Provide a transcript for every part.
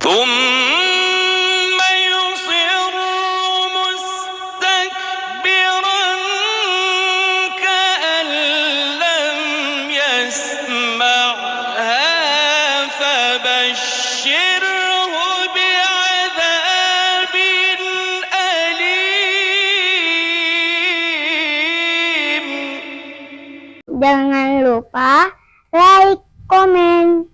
ثم يصر مستكبرا كأن لم يسمعها فبشره بعذاب أليم. Jangan lupa like, komen,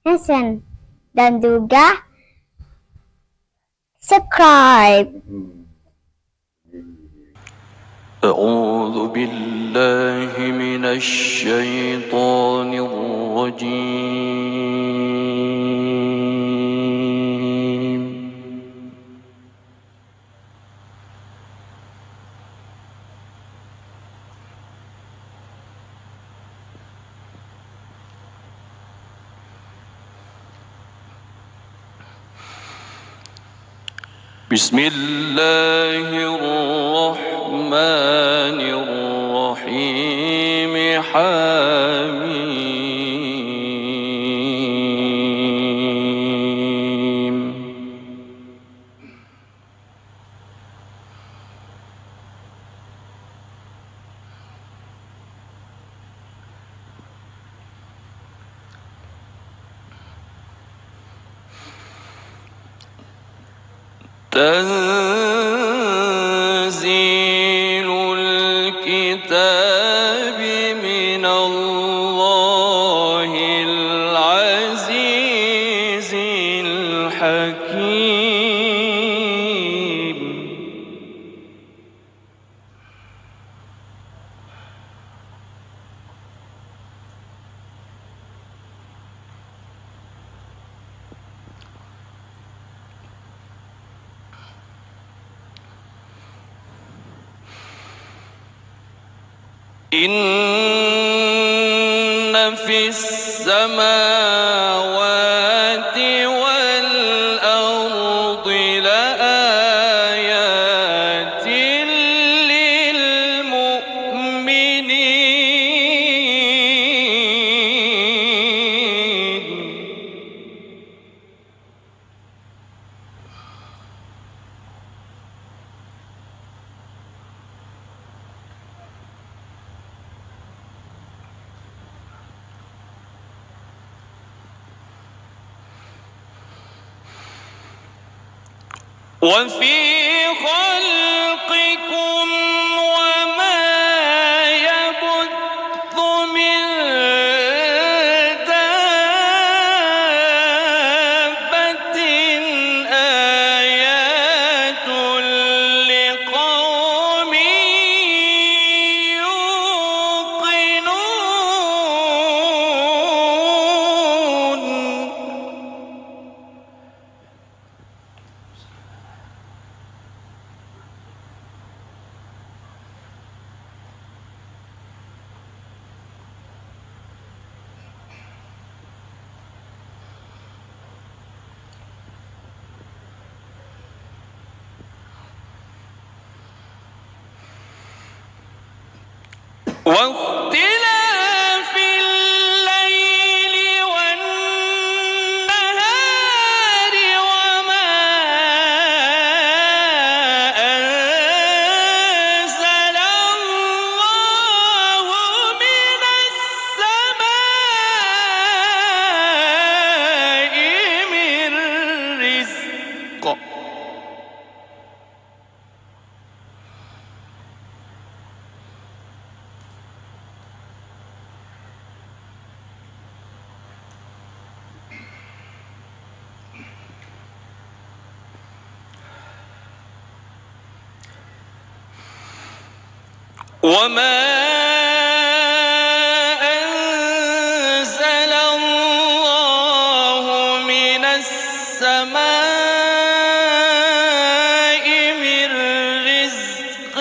share, dan juga subscribe. أعوذ بالله من الشيطان الرجيم. بسم الله الرحمن الرحيم. حميم. تنزيل الكتاب من الله العزيز الحكيم. إن في السماوات والأرض لآيات للمؤمنين. وفي خلقكم وما يبث من دابة آيات لقوم يوقنون. واختلاف الليل والنهار وما أنزل الله من السماء من رزق. وما أنزل الله من السماء من رزق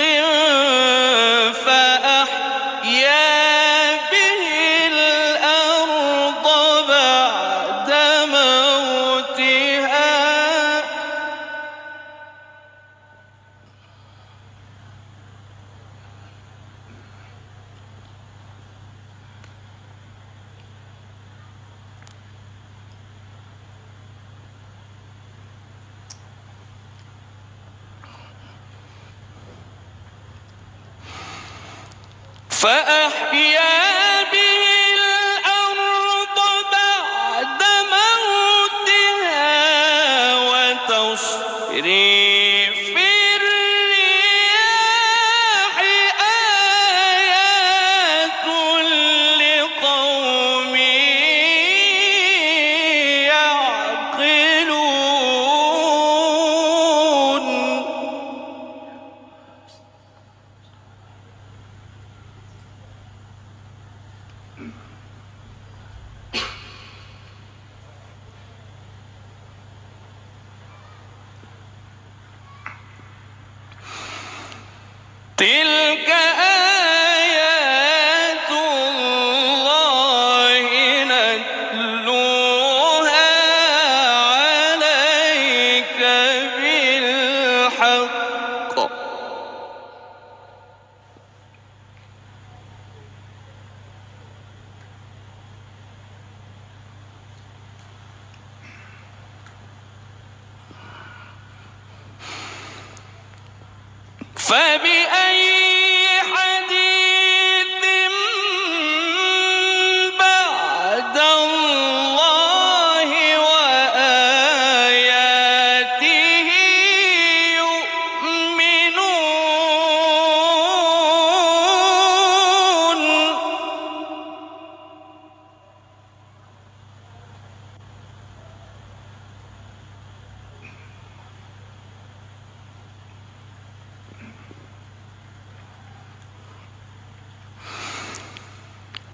فأحيا به الأرض بعد موتها. فأحيا به الأرض بعد موتها وتصريف الرياح آيات لقوم يعقلون. تلك آيات الله نتلوها عليك بالحق. فبأي حديث بعد الله وآياته يؤمنون.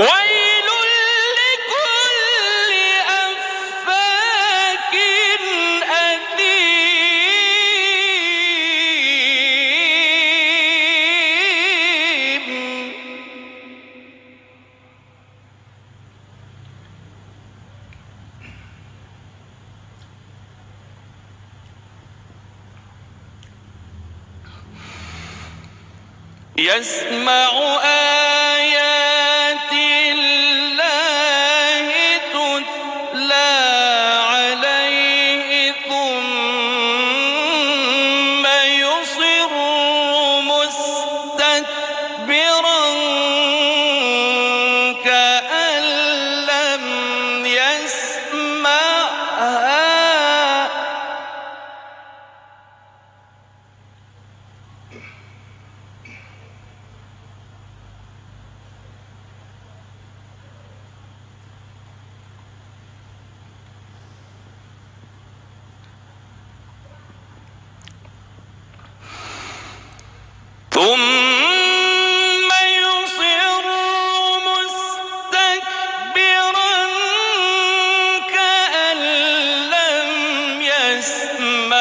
ويل لكل أفاك أثيم. يسمع آيات الله تتلى عليه ثم يصر مستكبرا كأن لم يسمعها. ثم يصر مستكبرا كأن لم يسمعها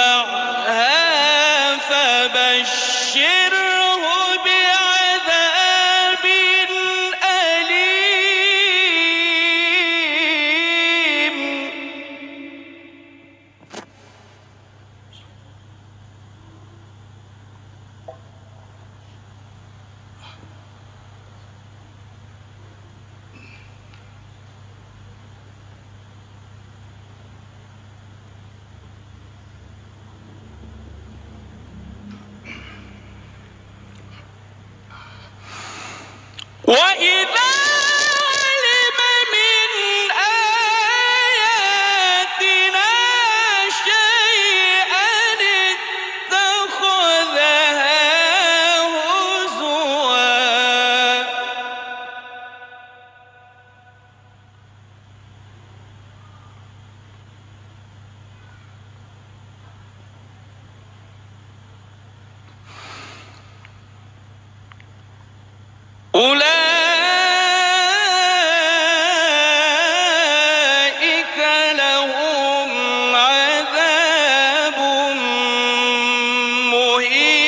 فبشره بعذاب أليم. وإذا علم من آياتنا شيئا اتخذها هزوا. أولئك لهم عذاب مهين.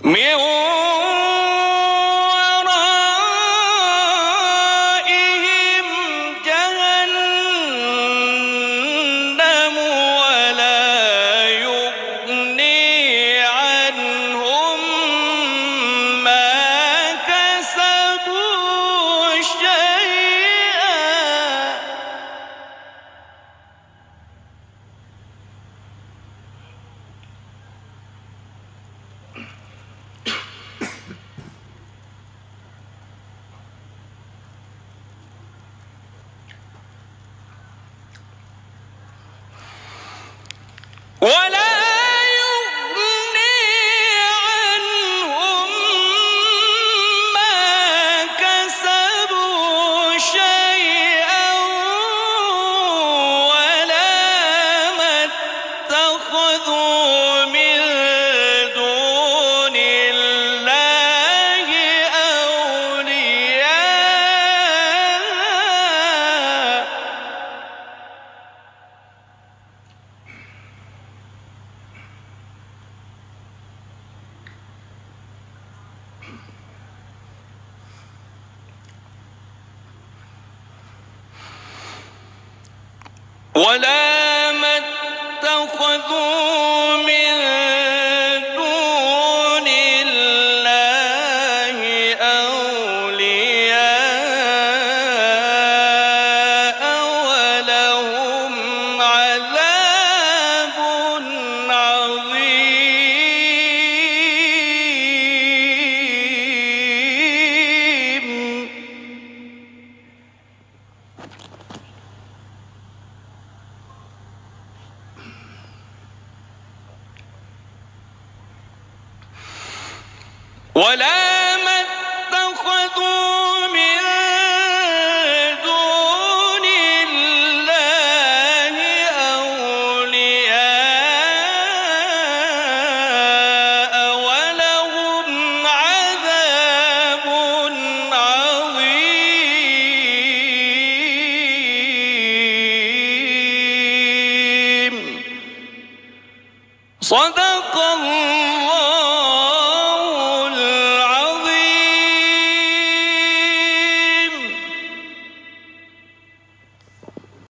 من ورائهم جهنم ولا ما اتخذوا من دون الله أولياء ولهم عذاب عظيم. ولا ما اتخذوا من دون الله أولياء ولهم عذاب عظيم. صدق